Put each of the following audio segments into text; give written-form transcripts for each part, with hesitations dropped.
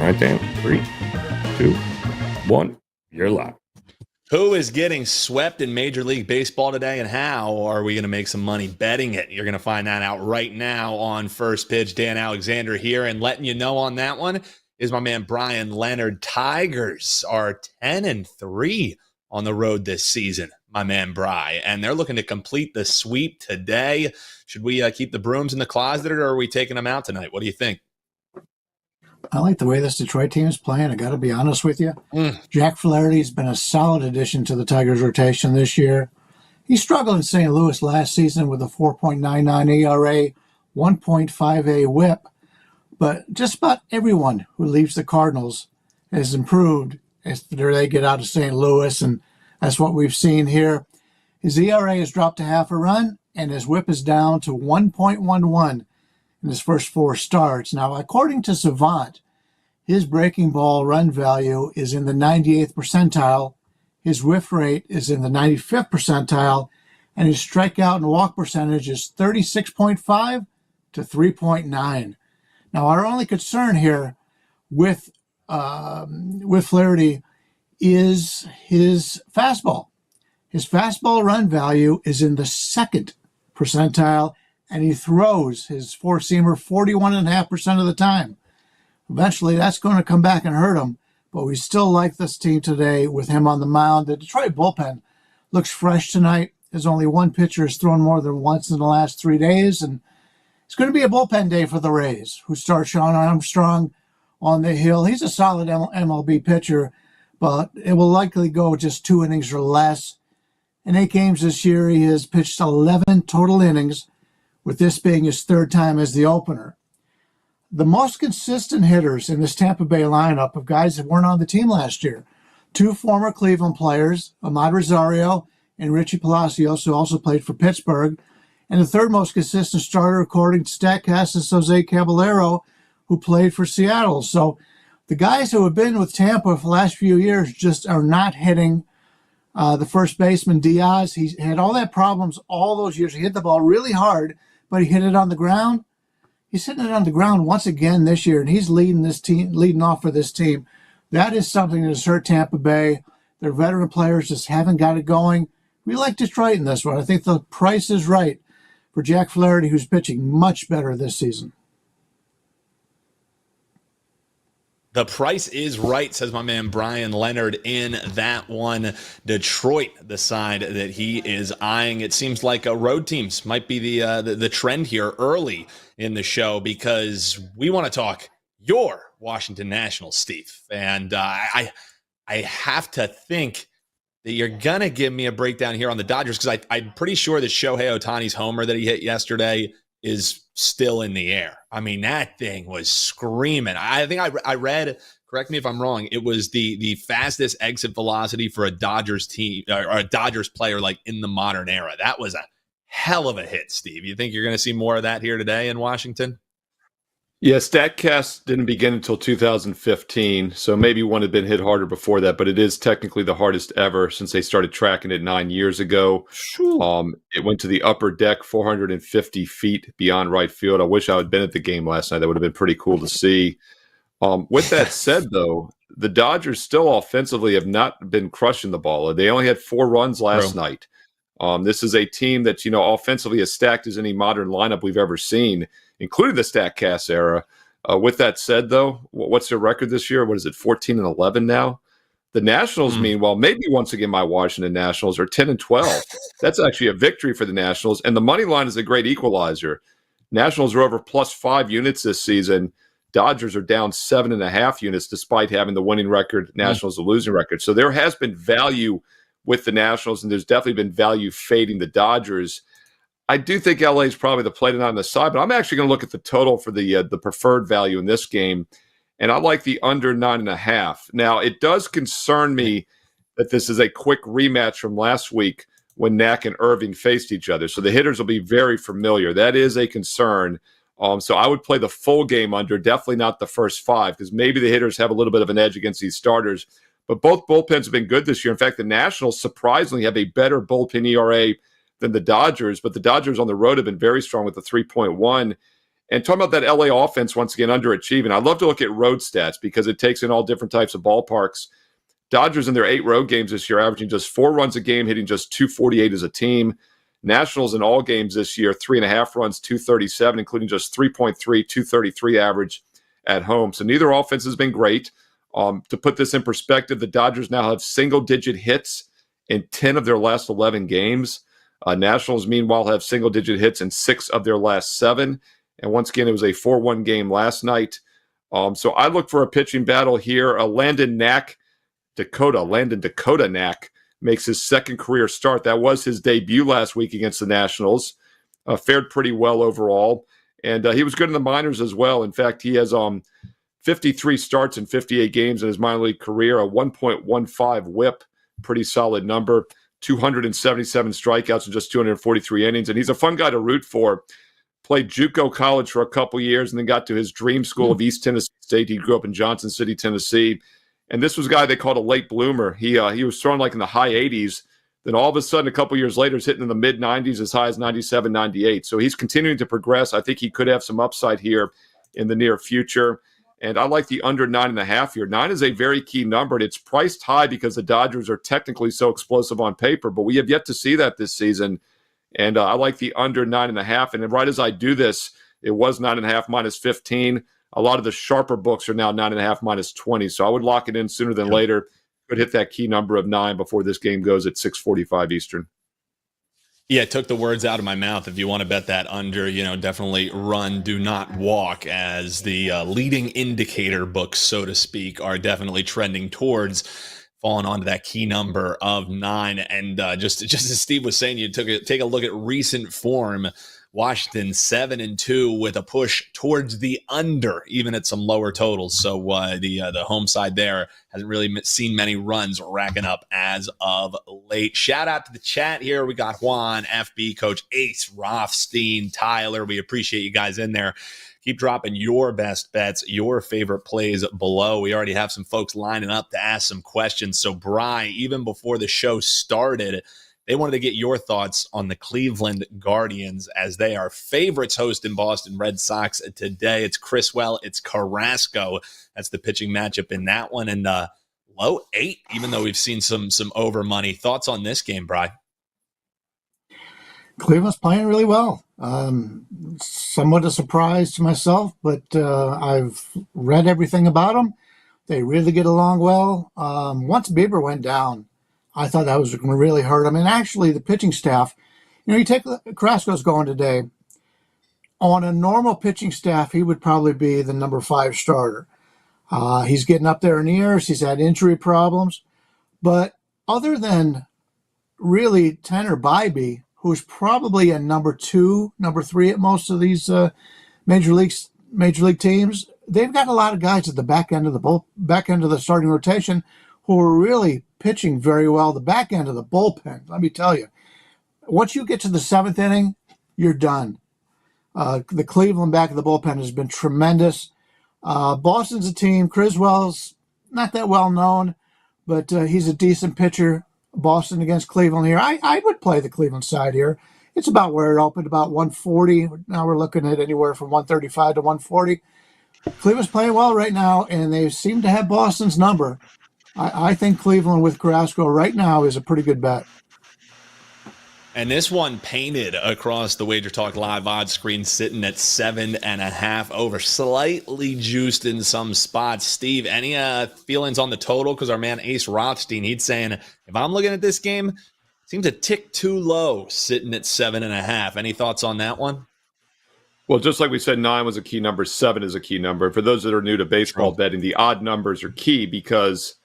right, Dan. 3, 2, 1. You're live. Who is getting swept in Major League Baseball today, and how are we going to make some money betting it? You're going to find that out right now on First Pitch. Dan Alexander here, and letting you know on that one is my man Bryan. Leonard. Tigers are 10-3 on the road this season, my man Bryan, and they're looking to complete the sweep today. Should we keep the brooms in the closet, or are we taking them out tonight? What do you think? I like the way this Detroit team is playing. I got to be honest with you. Jack Flaherty's been a solid addition to the Tigers' rotation this year. He struggled in St. Louis last season with a 4.99 ERA, 1.58 WHIP. But just about everyone who leaves the Cardinals has improved after they get out of St. Louis, and that's what we've seen here. His ERA has dropped to half a run, and his WHIP is down to 1.11 in his first 4 starts. Now, according to Savant, his breaking ball run value is in the 98th percentile, his whiff rate is in the 95th percentile, and his strikeout and walk percentage is 36.5 to 3.9. Now, our only concern here with Flaherty is his fastball. His fastball run value is in the 2nd percentile, and he throws his four-seamer 41.5% of the time. Eventually, that's going to come back and hurt him, but we still like this team today with him on the mound. The Detroit bullpen looks fresh tonight. There's only one pitcher has thrown more than once in the last 3 days, and it's going to be a bullpen day for the Rays, who start Sean Armstrong on the hill. He's a solid MLB pitcher, but it will likely go just 2 innings or less. In 8 games this year, he has pitched 11 total innings, with this being his 3rd time as the opener. The most consistent hitters in this Tampa Bay lineup of guys that weren't on the team last year: 2 former Cleveland players, Ahmad Rosario and Richie Palacios, who also played for Pittsburgh. And the 3rd most consistent starter, according to StatCast, is Jose Caballero, who played for Seattle. So the guys who have been with Tampa for the last few years just are not hitting. The first baseman, Diaz, he had all that problems all those years. He hit the ball really hard, but he hit it on the ground. He's hitting it on the ground once again this year, and he's leading off for this team. That is something that has hurt Tampa Bay. Their veteran players just haven't got it going. We like Detroit in this one. I think the price is right for Jack Flaherty, who's pitching much better this season. The price is right, says my man Bryan Leonard in that one. Detroit, the side that he is eyeing. It seems like road teams might be the trend here early in the show, because we want to talk your Washington Nationals, Steve. And I have to think that you're going to give me a breakdown here on the Dodgers, because I'm pretty sure that Shohei Ohtani's homer that he hit yesterday is still in the air. I mean, that thing was screaming. I think I read, correct me if I'm wrong, it was the fastest exit velocity for a Dodgers team or a Dodgers player like in the modern era. That was a hell of a hit, Steve. You think you're going to see more of that here today in Washington? Yeah, StatCast didn't begin until 2015, so maybe one had been hit harder before that, but it is technically the hardest ever since they started tracking it 9 years ago. It went to the upper deck, 450 feet beyond right field. I wish I had been at the game last night. That would have been pretty cool to see. With that said, though, the Dodgers still offensively have not been crushing the ball. They only had 4 runs last night. This is a team that's, offensively as stacked as any modern lineup we've ever seen, including the StatCast era. With that said, though, what's their record this year? What is it, 14-11 now? The Nationals, meanwhile, maybe once again my Washington Nationals are 10-12. That's actually a victory for the Nationals, and the money line is a great equalizer. Nationals are over +5 units this season. Dodgers are down 7.5 units despite having the winning record. Nationals the losing record. So there has been value with the Nationals, and there's definitely been value fading the Dodgers. I do think LA is probably the play tonight on the side, but I'm actually going to look at the total for the preferred value in this game, and I like the under 9.5. Now, it does concern me that this is a quick rematch from last week when Knack and Irving faced each other, so the hitters will be very familiar. That is a concern. So I would play the full game under, definitely not the first 5, because maybe the hitters have a little bit of an edge against these starters. But both bullpens have been good this year. In fact, the Nationals surprisingly have a better bullpen ERA than the Dodgers, but the Dodgers on the road have been very strong with the 3.1. And talking about that LA offense, once again, underachieving. I love to look at road stats because it takes in all different types of ballparks. Dodgers in their 8 road games this year, averaging just 4 runs a game, hitting just 248 as a team. Nationals in all games this year, 3.5 runs, 237, including just 3.3, 233 average at home. So neither offense has been great. To put this in perspective, the Dodgers now have single-digit hits in 10 of their last 11 games. Nationals, meanwhile, have single-digit hits in 6 of their last 7. And once again, it was a 4-1 game last night. So I look for a pitching battle here. Landon Dakota Knack makes his second career start. That was his debut last week against the Nationals. Fared pretty well overall. And he was good in the minors as well. In fact, he has 53 starts in 58 games in his minor league career, a 1.15 whip, pretty solid number, 277 strikeouts in just 243 innings. And he's a fun guy to root for. Played JUCO college for a couple years and then got to his dream school of East Tennessee State. He grew up in Johnson City, Tennessee. And this was a guy they called a late bloomer. He was thrown like in the high 80s. Then all of a sudden, a couple years later, is hitting in the mid-90s, as high as 97, 98. So he's continuing to progress. I think he could have some upside here in the near future. And I like the under 9.5 here. 9 is a very key number, and it's priced high because the Dodgers are technically so explosive on paper, but we have yet to see that this season. And I like the under 9.5. And right as I do this, it was 9.5 minus 15. A lot of the sharper books are now 9.5 minus 20. So I would lock it in sooner than later. Could hit that key number of 9 before this game goes at 6:45 Eastern. Yeah, it took the words out of my mouth. If you want to bet that under, definitely run, do not walk, as the leading indicator books, so to speak, are definitely trending towards falling onto that key number of 9. And just as Steve was saying, you take a look at recent form. Washington 7-2 with a push towards the under, even at some lower totals. So the home side there hasn't really seen many runs racking up as of late. Shout out to the chat here. We got Juan, FB, Coach Ace, Rothstein, Tyler. We appreciate you guys in there. Keep dropping your best bets, your favorite plays below. We already have some folks lining up to ask some questions. So, Bryan, even before the show started, they wanted to get your thoughts on the Cleveland Guardians, as they are favorites hosting Boston Red Sox today. It's Criswell, it's Carrasco. That's the pitching matchup in that one. And low 8, even though we've seen some over money. Thoughts on this game, Bryan? Cleveland's playing really well. Somewhat a surprise to myself, but I've read everything about them. They really get along well. Once Bieber went down, I thought that was going to really hurt him. And actually, the pitching staff, you take Carrasco's going today. On a normal pitching staff, he would probably be the number 5 starter. He's getting up there in years. He's had injury problems. But other than really Tanner Bybee, who's probably a number 2, number 3 at most of these major league teams, they've got a lot of guys at the back end of the starting rotation who are really pitching very well. The back end of the bullpen, let me tell you, once you get to the 7th inning, you're done. The Cleveland back of the bullpen has been tremendous. Boston's a team. Criswell's not that well known, but he's a decent pitcher. Boston against Cleveland here. I would play the Cleveland side here. It's about where it opened, about 140. Now we're looking at anywhere from 135 to 140. Cleveland's playing well right now, and they seem to have Boston's number. I think Cleveland with Carrasco right now is a pretty good bet. And this one painted across the WagerTalk live odds screen, sitting at 7.5 over, slightly juiced in some spots. Steve, any feelings on the total? Because our man Ace Rothstein, he's saying, if I'm looking at this game, it seems a tick too low, sitting at 7.5. Any thoughts on that one? Well, just like we said, 9 was a key number, 7 is a key number. For those that are new to baseball betting, the odd numbers are key because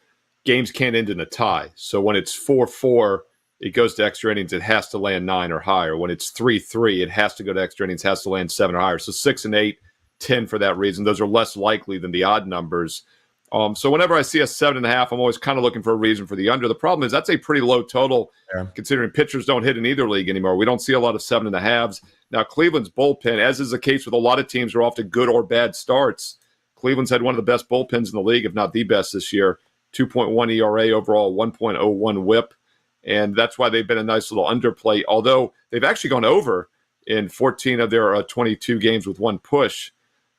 games can't end in a tie. So when it's 4-4, it goes to extra innings, it has to land 9 or higher. When it's 3-3, it has to go to extra innings, has to land 7 or higher. So 6 and 8, 10 for that reason. Those are less likely than the odd numbers. So whenever I see a 7.5, I'm always kind of looking for a reason for the under. The problem is that's a pretty low total, considering pitchers don't hit in either league anymore. We don't see a lot of 7.5s. Now, Cleveland's bullpen, as is the case with a lot of teams, are off to good or bad starts. Cleveland's had one of the best bullpens in the league, if not the best this year. 2.1 ERA overall, 1.01 whip. And that's why they've been a nice little underplay, although they've actually gone over in 14 of their 22 games with one push.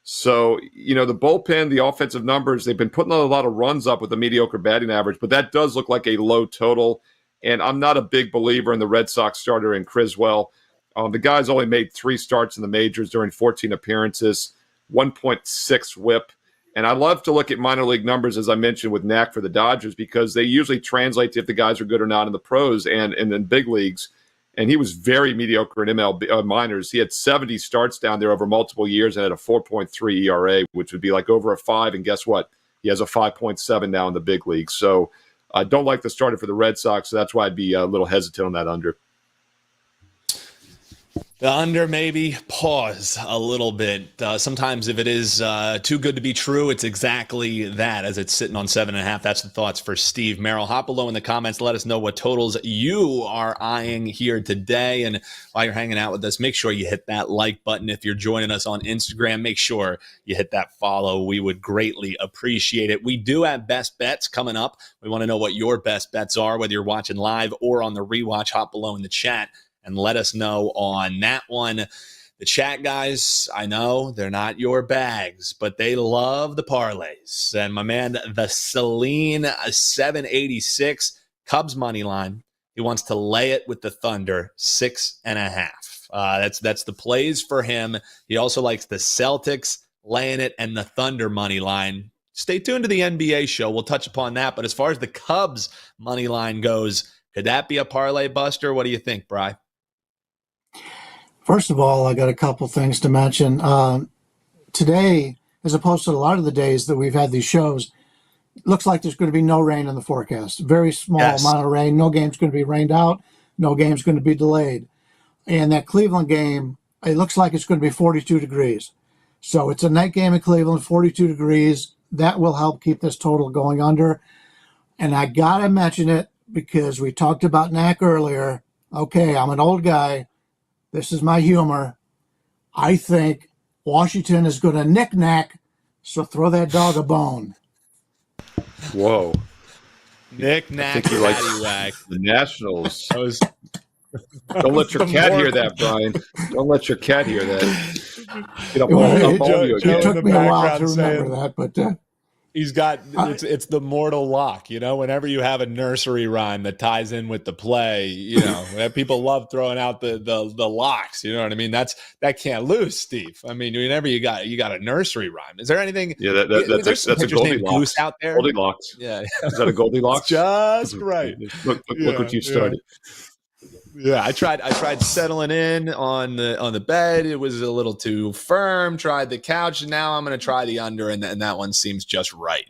So, the bullpen, the offensive numbers, they've been putting a lot of runs up with a mediocre batting average, but that does look like a low total. And I'm not a big believer in the Red Sox starter in Criswell. The guy's only made 3 starts in the majors during 14 appearances, 1.6 whip. And I love to look at minor league numbers, as I mentioned, with Knack for the Dodgers, because they usually translate to if the guys are good or not in the pros and in big leagues. And he was very mediocre in MLB minors. He had 70 starts down there over multiple years and had a 4.3 ERA, which would be like over a 5. And guess what? He has a 5.7 now in the big league. So I don't like the starter for the Red Sox. So that's why I'd be a little hesitant on that under. The under, maybe pause a little bit. Sometimes if it is too good to be true, it's exactly that, as it's sitting on 7.5. That's the thoughts for Steve Merril. Hop below in the comments. Let us know what totals you are eyeing here today. And while you're hanging out with us, make sure you hit that like button. If you're joining us on Instagram, make sure you hit that follow. We would greatly appreciate it. We do have best bets coming up. We want to know what your best bets are, whether you're watching live or on the rewatch. Hop below in the chat and let us know on that one. The chat guys, I know they're not your bags, but they love the parlays. And my man, the Celine 786 Cubs money line, he wants to lay it with the Thunder 6.5. That's the plays for him. He also likes the Celtics laying it and the Thunder money line. Stay tuned to the NBA show. We'll touch upon that. But as far as the Cubs money line goes, could that be a parlay buster? What do you think, Bri? First of all, I got a couple things to mention. Today, as opposed to a lot of the days that we've had these shows, it looks like there's going to be no rain in the forecast. Very small amount of rain. No game's going to be rained out. No game's going to be delayed. And that Cleveland game, it looks like it's going to be 42 degrees. So it's a night game in Cleveland, 42 degrees. That will help keep this total going under. And I got to mention it because we talked about Knack earlier. Okay, I'm an old guy. This is my humor. I think Washington is going to knick-knack, so throw that dog a bone. Whoa. Knick-knack, paddywhack. The Nationals. Don't let your cat hear that, Brian. Don't let your cat hear that. It took me a while to remember that, but... He's got it's the mortal lock, whenever you have a nursery rhyme that ties in with the play, people love throwing out the locks, you know what I mean? That can't lose, Steve. I mean, whenever you got a nursery rhyme. Is there anything? Yeah, that's a Goldilocks out there. Goldilocks. Yeah. Is that a Goldilocks? Just right. Look what you started. Yeah, I tried settling in on the bed. It was a little too firm. Tried the couch, and now I'm going to try the under, and that one seems just right.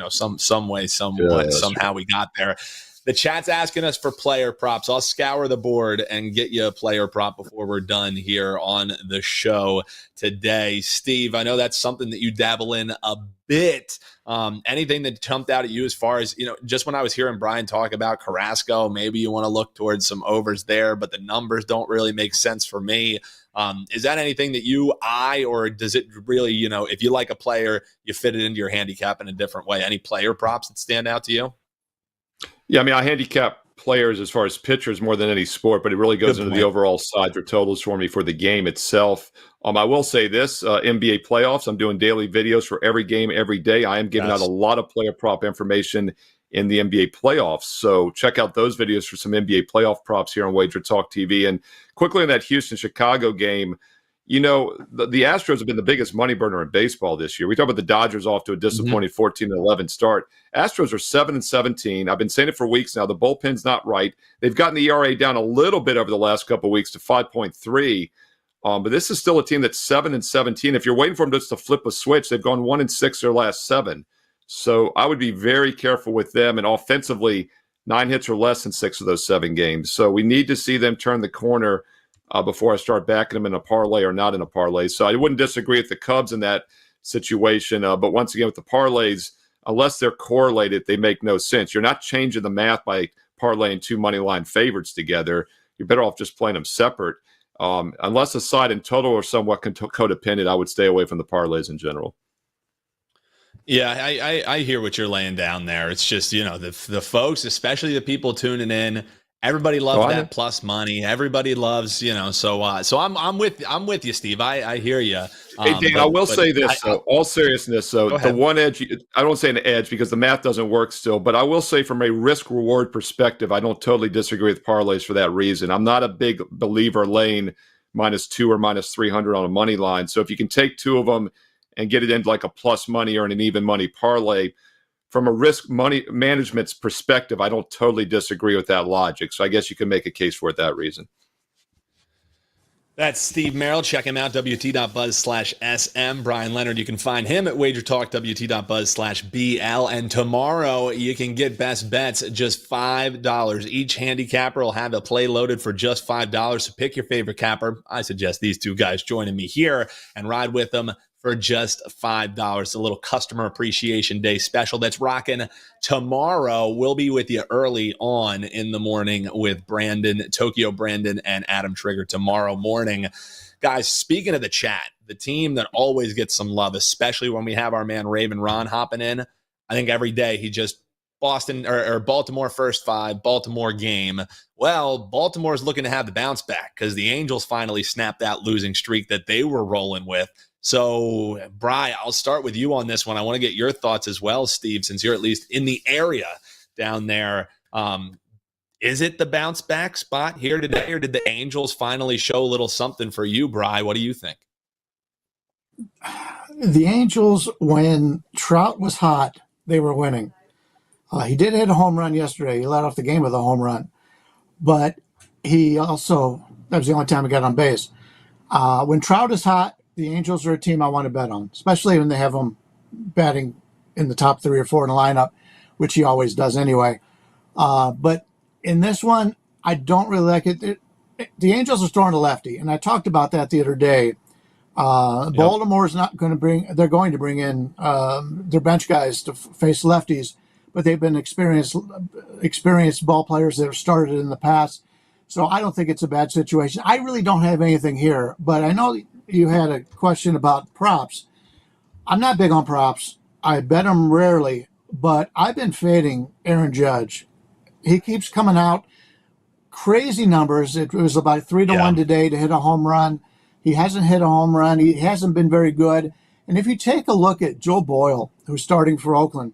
Some way, somehow we got there. The chat's asking us for player props. I'll scour the board and get you a player prop before we're done here on the show today. Steve, I know that's something that you dabble in a bit. Anything that jumped out at you as far as, just when I was hearing Bryan talk about Carrasco, maybe you want to look towards some overs there, but the numbers don't really make sense for me. Is that anything that you eye, or does it really, if you like a player, you fit it into your handicap in a different way? Any player props that stand out to you? Yeah, I mean, I handicap players as far as pitchers more than any sport, but it really goes into the overall sides or totals for me for the game itself. I will say this, NBA playoffs, I'm doing daily videos for every game, every day. I am giving out a lot of player prop information in the NBA playoffs. So check out those videos for some NBA playoff props here on WagerTalk TV. And quickly in that Houston-Chicago game, the Astros have been the biggest money burner in baseball this year. We talk about the Dodgers off to a disappointing 14-11 start. Astros are 7-17. I've been saying it for weeks now. The bullpen's not right. They've gotten the ERA down a little bit over the last couple of weeks to 5.3. But this is still a team that's 7-17. If you're waiting for them just to flip a switch, they've gone 1-6 their last 7. So I would be very careful with them. And offensively, 9 hits or less in 6 of those 7 games. So we need to see them turn the corner before I start backing them in a parlay or not in a parlay. So I wouldn't disagree with the Cubs in that situation. But once again, with the parlays, unless they're correlated, they make no sense. You're not changing the math by parlaying 2 money line favorites together. You're better off just playing them separate. Unless the side and total are somewhat codependent, I would stay away from the parlays in general. Yeah, I hear what you're laying down there. It's just, the folks, especially the people tuning in Everybody loves that plus money. Everybody loves, So I'm with you, Steve. I hear you. Hey, Dan, I will say this, all seriousness, the one edge, I don't say an edge because the math doesn't work still, but I will say from a risk-reward perspective, I don't totally disagree with parlays for that reason. I'm not a big believer laying -2 or -300 on a money line. So if you can take two of them and get it into like a plus money or an even money parlay, from a risk money management's perspective, I don't totally disagree with that logic. So I guess you can make a case for it that reason. That's Steve Merril. Check him out, WT.buzz/SM. Bryan Leonard, you can find him at WagerTalk, WT.buzz/BL. And tomorrow you can get best bets just $5. Each handicapper will have a play loaded for just $5. So pick your favorite capper. I suggest these two guys joining me here and ride with them for just $5. A little customer appreciation day special that's rocking tomorrow. We'll be with you early on in the morning with Tokyo Brandon, and Adam Trigger tomorrow morning. Guys, speaking of the chat, the team that always gets some love, especially when we have our man Raven Ron hopping in, I think every day he just Baltimore first five, Baltimore game. Well, Baltimore's looking to have the bounce back because the Angels finally snapped that losing streak that they were rolling with. So, Bryan, I'll start with you on this one. I want to get your thoughts as well, Steve, since you're at least in the area down there. Is it the bounce back spot here today, or did the Angels finally show a little something for you, Bryan? What do you think? The Angels, when Trout was hot, they were winning. He did hit a home run yesterday. He led off the game with a home run. But he also, that was the only time he got on base. When Trout is hot, the Angels are a team I want to bet on, especially when they have him batting in the top 3 or 4 in the lineup, which he always does anyway. But in this one, I don't really like it. The Angels are throwing a lefty, and I talked about that the other day. Baltimore's not going to they're going to bring in their bench guys to face lefties, but they've been experienced ball players that have started in the past. So I don't think it's a bad situation. I really don't have anything here, but I know you had a question about props. I'm not big on props. I bet them rarely, but I've been fading Aaron Judge. He keeps coming out crazy numbers. It was about 3-1 today to hit a home run. He hasn't hit a home run. He hasn't been very good. And if you take a look at Joe Boyle, who's starting for Oakland,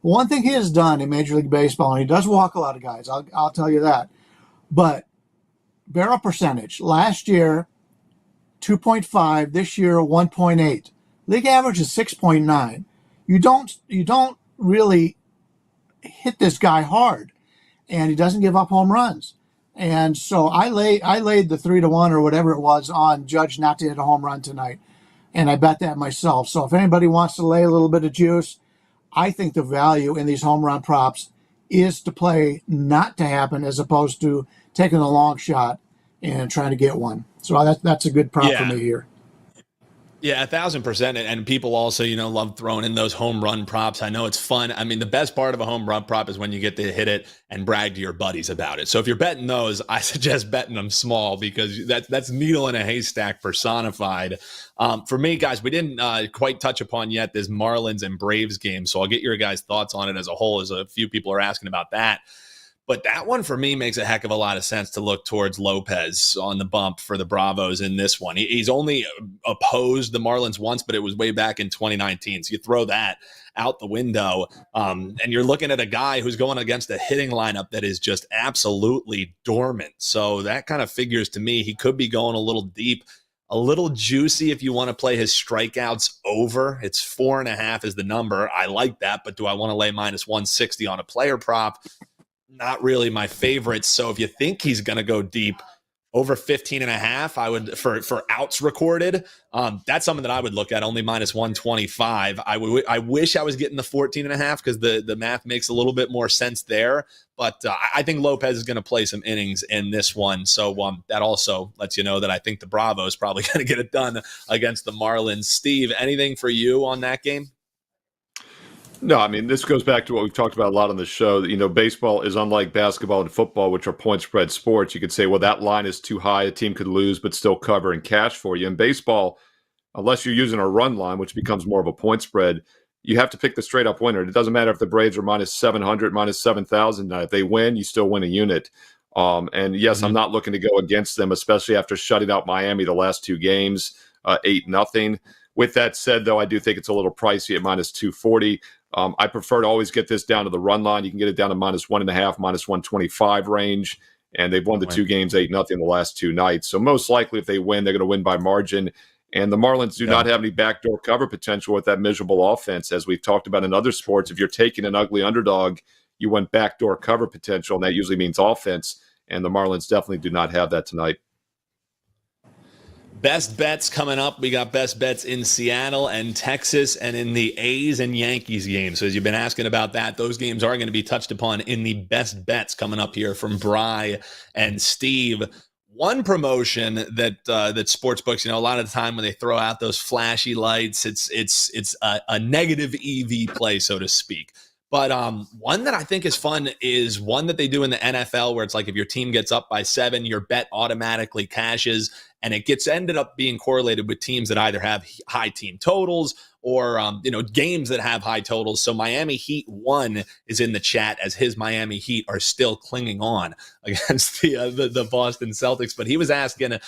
one thing he has done in Major League Baseball, and he does walk a lot of guys, I'll tell you that, but barrel percentage, last year, 2.5, this year 1.8. League average is 6.9. You don't really hit this guy hard, and he doesn't give up home runs. And so I laid the 3-1 or whatever it was on Judge not to hit a home run tonight, and I bet that myself. So if anybody wants to lay a little bit of juice, I think the value in these home run props is to play not to happen as opposed to taking a long shot and trying to get one. So that's a good prop for me here. Yeah, 1,000%. And people also, love throwing in those home run props. I know it's fun. I mean, the best part of a home run prop is when you get to hit it and brag to your buddies about it. So if you're betting those, I suggest betting them small because that's needle in a haystack personified. For me, guys, we didn't quite touch upon yet this Marlins and Braves game. So I'll get your guys' thoughts on it as a whole, as a few people are asking about that. But that one for me makes a heck of a lot of sense to look towards Lopez on the bump for the Bravos in this one. He's only opposed the Marlins once, but it was way back in 2019. So you throw that out the window, and you're looking at a guy who's going against a hitting lineup that is just absolutely dormant. So that kind of figures to me he could be going a little deep, a little juicy if you want to play his strikeouts over. It's 4.5 is the number. I like that, but do I want to lay -160 on a player prop? Not really my favorite. So if you think he's going to go deep over 15.5, I would for outs recorded. That's something that I would look at, only -125. I wish I was getting the 14.5 because the math makes a little bit more sense there. But I think Lopez is going to play some innings in this one. So that also lets you know that I think the Bravos probably going to get it done against the Marlins. Steve, anything for you on that game? No, I mean, this goes back to what we've talked about a lot on the show. Baseball is unlike basketball and football, which are point spread sports. You could say, well, that line is too high. A team could lose but still cover and cash for you. In baseball, unless you're using a run line, which becomes more of a point spread, you have to pick the straight up winner. It doesn't matter if the Braves are -700, -7,000. If they win, you still win a unit. And yes, I'm not looking to go against them, especially after shutting out Miami the last 2 games, 8-0. With that said, though, I do think it's a little pricey at minus 240. I prefer to always get this down to the run line. You can get it down to minus 1.5, minus 125 range. And they've won the 2 games 8-0 the last 2 nights. So most likely if they win, they're going to win by margin. And the Marlins do not have any backdoor cover potential with that miserable offense. As we've talked about in other sports, if you're taking an ugly underdog, you want backdoor cover potential, and that usually means offense. And the Marlins definitely do not have that tonight. Best bets coming up. We got best bets in Seattle and Texas and in the A's and Yankees game. So as you've been asking about that, those games are going to be touched upon in the best bets coming up here from Bryan and Steve. One promotion that that sportsbooks, a lot of the time when they throw out those flashy lights, it's a negative EV play, so to speak. But one that I think is fun is one that they do in the NFL where it's like if your team gets up by 7, your bet automatically cashes, and it gets ended up being correlated with teams that either have high team totals or games that have high totals. So Miami Heat 1 is in the chat as his Miami Heat are still clinging on against the Boston Celtics. But he was asking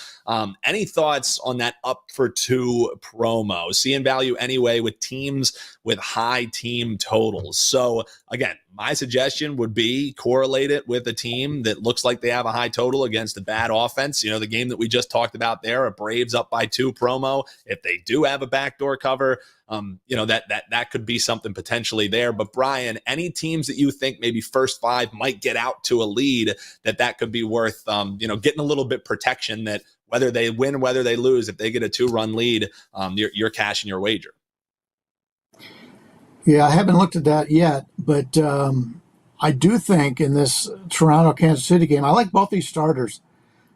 any thoughts on that up for 2 promo, seeing value anyway with teams with high team totals. So again, my suggestion would be correlate it with a team that looks like they have a high total against a bad offense. The game that we just talked about there, a Braves up by 2 promo. If they do have a backdoor cover, that could be something potentially there. But Bryan, any teams that you think maybe first 5 might get out to a lead, that could be worth, getting a little bit protection that whether they win, whether they lose, if they get a 2-run lead, you're cashing your wager. Yeah, I haven't looked at that yet, but I do think in this Toronto-Kansas City game, I like both these starters,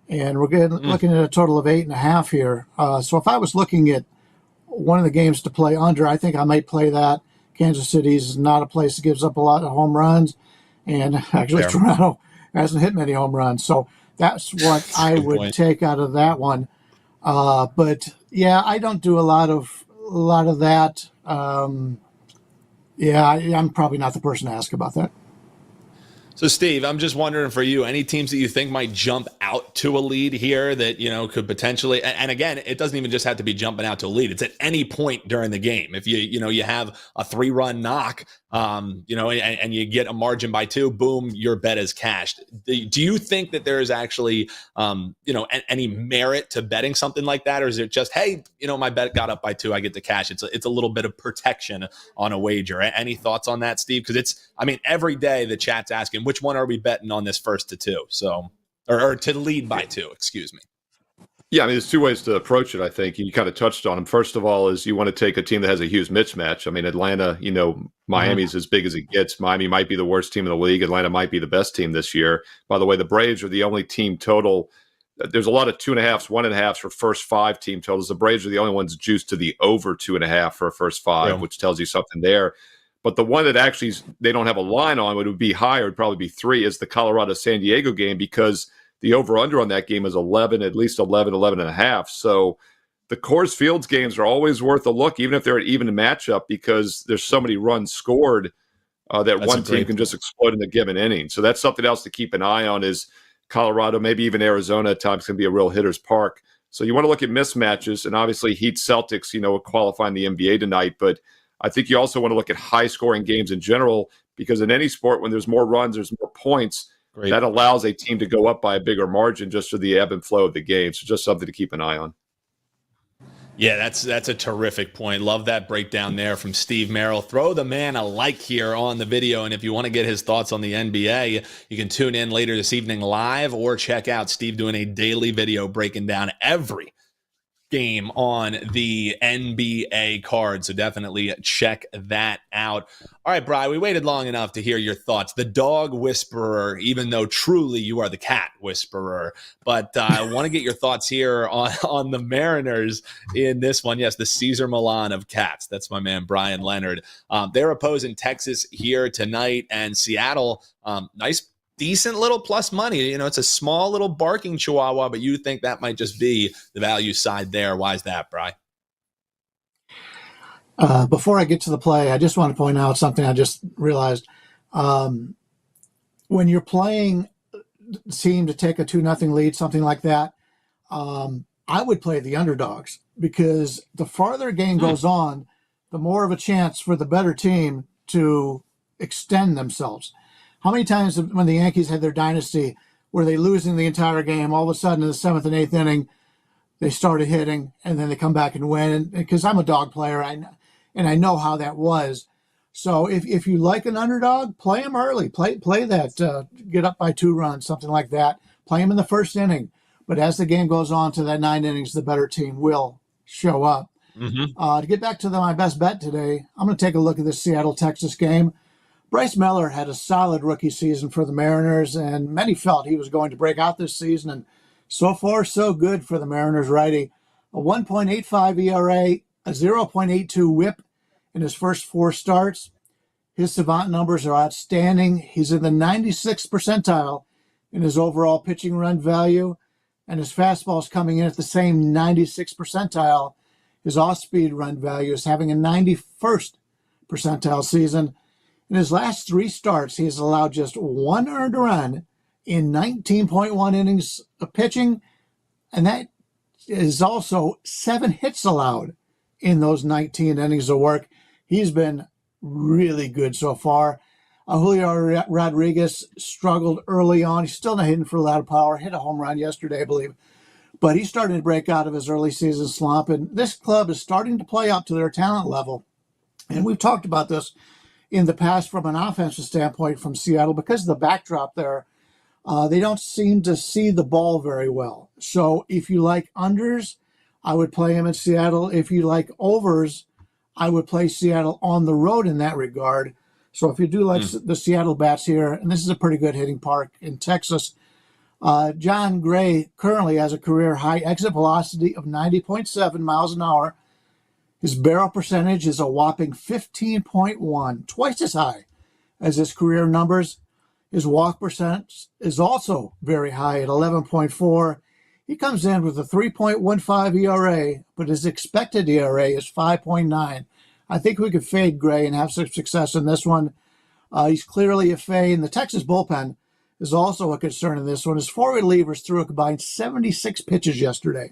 and we're looking at a total of 8.5 here. So if I was looking at one of the games to play under, I think I might play that. Kansas City is not a place that gives up a lot of home runs, and actually Toronto hasn't hit many home runs. So that's what I would take out of that one. But yeah, I don't do a lot of that. Yeah, I'm probably not the person to ask about that. So, Steve, I'm just wondering for you, any teams that you think might jump out to a lead here that, could potentially, and again, it doesn't even just have to be jumping out to a lead. It's at any point during the game. If you have a 3-run knock, and you get a margin by 2, boom, your bet is cashed. Do you think that there is actually, any merit to betting something like that? Or is it just, hey, my bet got up by 2, I get to cash. It's a little bit of protection on a wager. Any thoughts on that, Steve? Because every day the chat's asking, which one are we betting on this first to 2? So, or to lead by 2, excuse me. Yeah, there's 2 ways to approach it, I think. You kind of touched on them. First of all is you want to take a team that has a huge mismatch. Atlanta, Miami's as big as it gets. Miami might be the worst team in the league. Atlanta might be the best team this year. By the way, the Braves are the only team total. There's a lot of 2.5s, 1.5s for first 5 team totals. The Braves are the only ones juiced to the over 2.5 for a first 5, which tells you something there. But the one that actually they don't have a line on, would be higher, would probably be 3, is the Colorado-San Diego game, because the over-under on that game is 11, at least 11.5. So the Coors Fields games are always worth a look, even if they're an even matchup, because there's so many runs scored that one team can just explode in a given inning. So that's something else to keep an eye on, is Colorado, maybe even Arizona at times can be a real hitter's park. So you want to look at mismatches, and obviously Heat Celtics, qualifying the NBA tonight. But I think you also want to look at high-scoring games in general, because in any sport, when there's more runs, there's more points. Great. That allows a team to go up by a bigger margin just for the ebb and flow of the game. So just something to keep an eye on. Yeah, that's a terrific point. Love that breakdown there from Steve Merril. Throw the man a like here on the video, and if you want to get his thoughts on the NBA, you can tune in later this evening live or check out Steve doing a daily video breaking down every game on the NBA card. So definitely check that out. All right, Bryan, we waited long enough to hear your thoughts. The dog whisperer, even though truly you are the cat whisperer. But I want to get your thoughts here on the Mariners in this one. Yes, the Cesar Millan of cats. That's my man, Bryan Leonard. They're opposing Texas here tonight, and Seattle, decent little plus money. It's a small little barking chihuahua, but you think that might just be the value side there. Why is that, Bryan? Before I get to the play, I just want to point out something I just realized. When you're playing team to take a 2-0 lead, something like that, I would play the underdogs, because the farther a game goes on, the more of a chance for the better team to extend themselves. How many times when the Yankees had their dynasty were they losing the entire game, all of a sudden in the 7th and 8th inning, they started hitting, and then they come back and win? And because I'm a dog player, and I know how that was. So if you like an underdog, play them early. Play that, get up by 2 runs, something like that. Play them in the first inning. But as the game goes on to that 9 innings, the better team will show up. To get back to my best bet today, I'm going to take a look at this Seattle-Texas game. Bryce Miller had a solid rookie season for the Mariners, and many felt he was going to break out this season. And so far, so good for the Mariners righty. A 1.85 ERA, a 0.82 whip in his first 4 starts. His savant numbers are outstanding. He's in the 96th percentile in his overall pitching run value, and his fastball is coming in at the same 96th percentile. His off-speed run value is having a 91st percentile season. In his last 3 starts, he has allowed just 1 earned run in 19.1 innings of pitching, and that is also 7 hits allowed in those 19 innings of work. He's been really good so far. Julio Rodriguez struggled early on. He's still not hitting for a lot of power. Hit a home run yesterday, I believe. But he's starting to break out of his early season slump, and this club is starting to play up to their talent level. And we've talked about this in the past from an offensive standpoint from Seattle, because of the backdrop there. They don't seem to see the ball very well. So if you like unders, I would play him in Seattle. If you like overs, I would play Seattle on the road in that regard. So if you do like the Seattle bats here, and this is a pretty good hitting park in Texas, John Gray currently has a career high exit velocity of 90.7 miles an hour. His barrel percentage is a whopping 15.1, twice as high as his career numbers. His walk percent is also very high at 11.4. He comes in with a 3.15 ERA, but his expected ERA is 5.9. I think we could fade Gray and have some success in this one. He's clearly a fade, and the Texas bullpen is also a concern in this one. His 4 relievers threw a combined 76 pitches yesterday.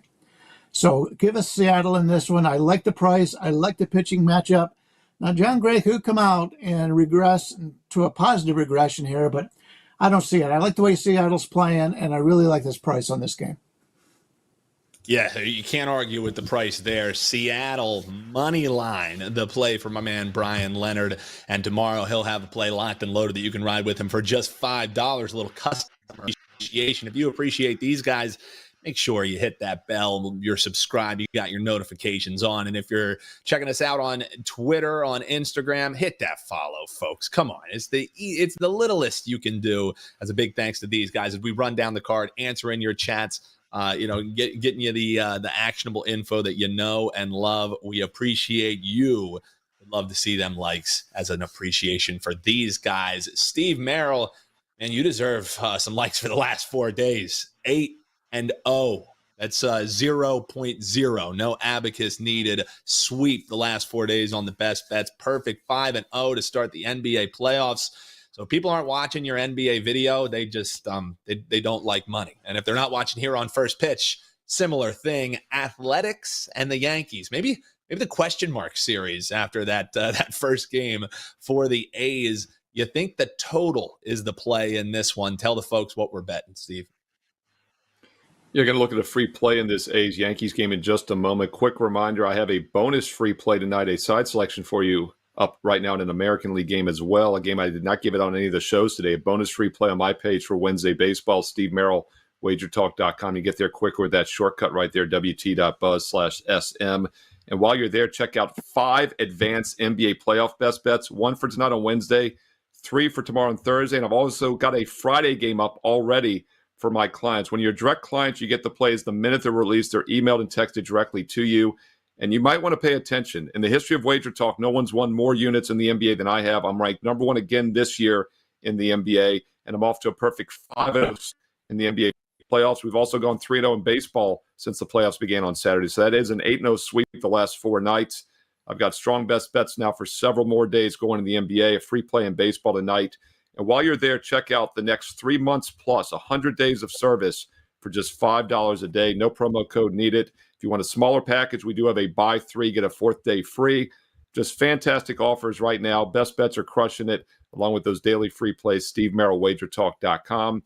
So give us Seattle in this one. I like the price. I like the pitching matchup. Now, John Gray could come out and regress to a positive regression here, but I don't see it. I like the way Seattle's playing, and I really like this price on this game. Yeah, you can't argue with the price there. Seattle money line, the play for my man Bryan Leonard. And tomorrow he'll have a play locked and loaded that you can ride with him for just $5. A little customer appreciation. If you appreciate these guys, make sure you hit that bell. You're subscribed. You got your notifications on. And if you're checking us out on Twitter, on Instagram, hit that follow, folks. Come on. It's the littlest you can do. As a big thanks to these guys as we run down the card, answering your chats. Getting you the actionable info that you know and love. We appreciate you. Would love to see them likes as an appreciation for these guys. Steve Merril, man, you deserve some likes for the last 4 days. 8-0. That's 0.0. No abacus needed. Sweep the last 4 days on the best bets. Perfect 5-0 to start the NBA playoffs. So if people aren't watching your NBA video, they just they don't like money. And if they're not watching here on First Pitch, similar thing. Athletics and the Yankees. Maybe the question mark series after that first game for the A's. You think the total is the play in this one? Tell the folks what we're betting, Steve. You're going to look at a free play in this A's-Yankees game in just a moment. Quick reminder, I have a bonus free play tonight, a side selection for you up right now in an American League game as well, a game I did not give it on any of the shows today. A bonus free play on my page for Wednesday Baseball, Steve Merril, WagerTalk.com. You get there quicker with that shortcut right there, wt.buzz/SM. And while you're there, check out 5 advanced NBA playoff best bets, 1 for tonight on Wednesday, 3 for tomorrow and Thursday, and I've also got a Friday game up already for my clients. When you're direct clients, you get the plays the minute they're released. They're emailed and texted directly to you. And you might want to pay attention. In the history of Wager Talk, no one's won more units in the NBA than I have. I'm ranked number 1 again this year in the NBA, and I'm off to a perfect 5-0 in the NBA playoffs. We've also gone 3-0 in baseball since the playoffs began on Saturday. So that is an 8-0 sweep the last 4 nights. I've got strong best bets now for several more days going in the NBA, a free play in baseball tonight. And while you're there, check out the next 3 months plus 100 days of service for just $5 a day. No promo code needed. If you want a smaller package, we do have a buy 3, get a 4th day free. Just fantastic offers right now. Best bets are crushing it, along with those daily free plays. Steve Merril, WagerTalk.com.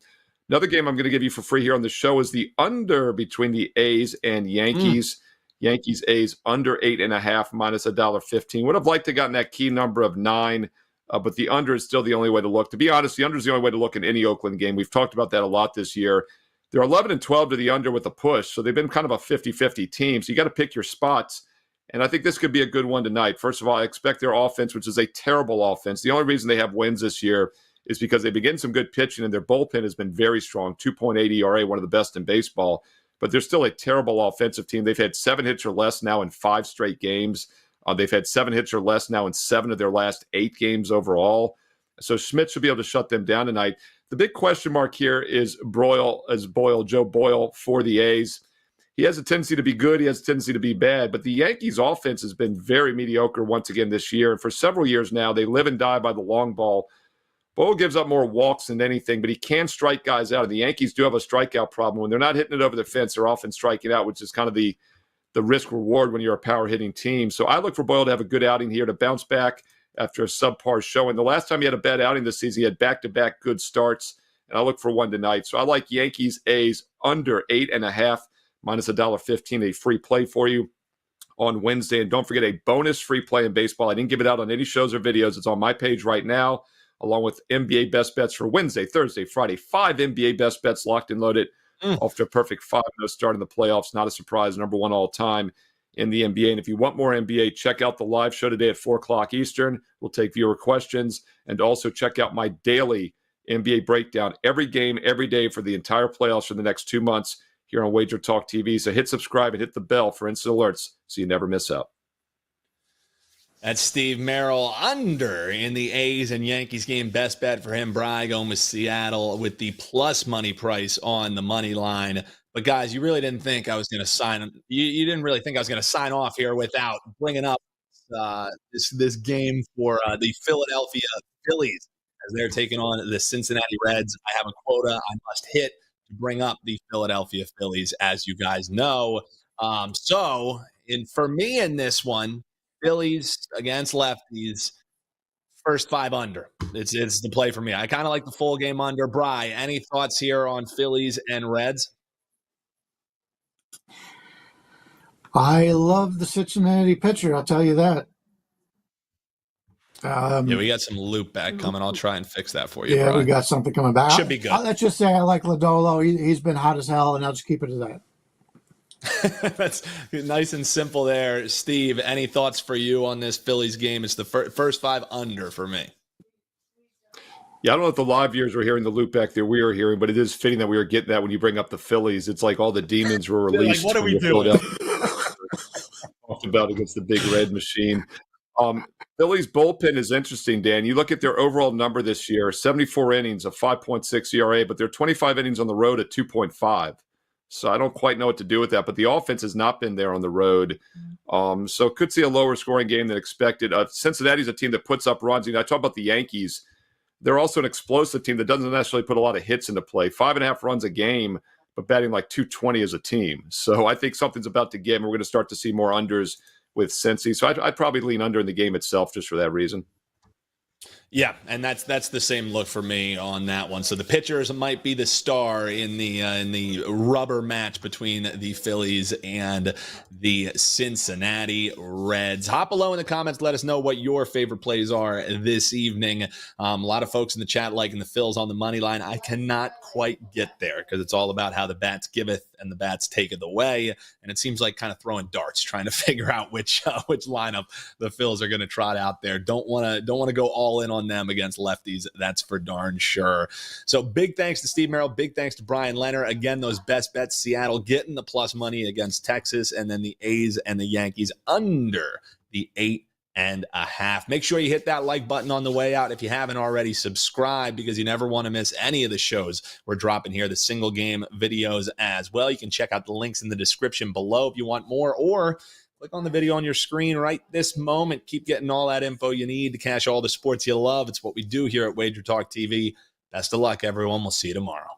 Another game I'm going to give you for free here on the show is the under between the A's and Yankees. Yankees A's under 8.5 minus $1.15. Would have liked to have gotten that key number of 9, but the under is still the only way to look. To be honest, the under is the only way to look in any Oakland game. We've talked about that a lot this year. They're 11-12 to the under with a push, so they've been kind of a 50-50 team. So you got to pick your spots. And I think this could be a good one tonight. First of all, I expect their offense, which is a terrible offense. The only reason they have wins this year is because they begin some good pitching, and their bullpen has been very strong, 2.8 ERA, one of the best in baseball. But they're still a terrible offensive team. They've had 7 hits or less now in 5 straight games. They've had 7 hits or less now in 7 of their last 8 games overall. So Schmidt should be able to shut them down tonight. The big question mark here is Joe Boyle for the A's. He has a tendency to be good. He has a tendency to be bad. But the Yankees' offense has been very mediocre once again this year. And for several years now, they live and die by the long ball. Boyle gives up more walks than anything, but he can strike guys out. And the Yankees do have a strikeout problem. When they're not hitting it over the fence, they're often striking out, which is kind of the risk-reward when you're a power-hitting team. So I look for Boyle to have a good outing here, to bounce back after a subpar showing. The last time he had a bad outing this season, he had back-to-back good starts. And I look for one tonight. So I like Yankees A's under 8.5. minus $1.15, a free play for you on Wednesday. And don't forget a bonus free play in baseball. I didn't give it out on any shows or videos. It's on my page right now, along with NBA best bets for Wednesday, Thursday, Friday. 5 NBA best bets locked and loaded off to a perfect 5-0 start in the playoffs. Not a surprise, number 1 all time in the NBA. And if you want more NBA, check out the live show today at 4 o'clock Eastern. We'll take viewer questions. And also check out my daily NBA breakdown every game, every day for the entire playoffs for the next 2 months here on WagerTalk TV. So hit subscribe and hit the bell for instant alerts so you never miss out. That's Steve Merril under in the A's and Yankees game. Best bet for him, Bryan, going with Seattle with the plus money price on the money line. But guys, you really didn't think I was going to sign. You didn't really think I was going to sign off here without bringing up this game for the Philadelphia Phillies as they're taking on the Cincinnati Reds. I have a quota I must hit to bring up the Philadelphia Phillies, as you guys know. For me in this one, Phillies against lefties, first 5 under. It's the play for me. I kind of like the full game under. Bri, any thoughts here on Phillies and Reds? I love the Cincinnati pitcher, I'll tell you that. We got some loop back coming. I'll try and fix that for you. Yeah, Bri. we got something coming back. Should be good. Let's just say I like Lodolo. He's been hot as hell, and I'll just keep it to that. That's nice and simple there. Steve, any thoughts for you on this Phillies game? It's the first 5 under for me. Yeah, I don't know if the live viewers were hearing the loop back there we were hearing, but it is fitting that we were getting that when you bring up the Phillies. It's like all the demons were released. Like, what are we doing? Talked about against the big red machine. Phillies bullpen is interesting, Dan. You look at their overall number this year, 74 innings, a 5.6 ERA, but they're 25 innings on the road at 2.5. So I don't quite know what to do with that, but the offense has not been there on the road. So could see a lower scoring game than expected. Cincinnati's a team that puts up runs. I talk about the Yankees. They're also an explosive team that doesn't necessarily put a lot of hits into play. 5.5 runs a game, but batting like 220 as a team. So I think something's about to give, and we're going to start to see more unders with Cincy. So I'd probably lean under in the game itself just for that reason. Yeah, and that's the same look for me on that one. So the pitchers might be the star in the rubber match between the Phillies and the Cincinnati Reds. Hop below in the comments. Let us know what your favorite plays are this evening. A lot of folks in the chat liking the Phils on the money line. I cannot quite get there because it's all about how the bats giveth and the bats taketh away. And it seems like kind of throwing darts, trying to figure out which lineup the Phils are going to trot out there. Don't want to go all in on them against lefties, that's for darn sure. So big thanks to Steve Merril, big thanks to Bryan Leonard. Again, those best bets, Seattle getting the plus money against Texas, and then the A's and the Yankees under the 8.5. Make sure you hit that like button on the way out. If you haven't already, subscribe, because you never want to miss any of the shows we're dropping here, the single game videos as well. You can check out the links in the description below if you want more, or Click on the video on your screen right this moment. Keep getting all that info you need to cash all the sports you love. It's what we do here at WagerTalk TV. Best of luck, everyone. We'll see you tomorrow.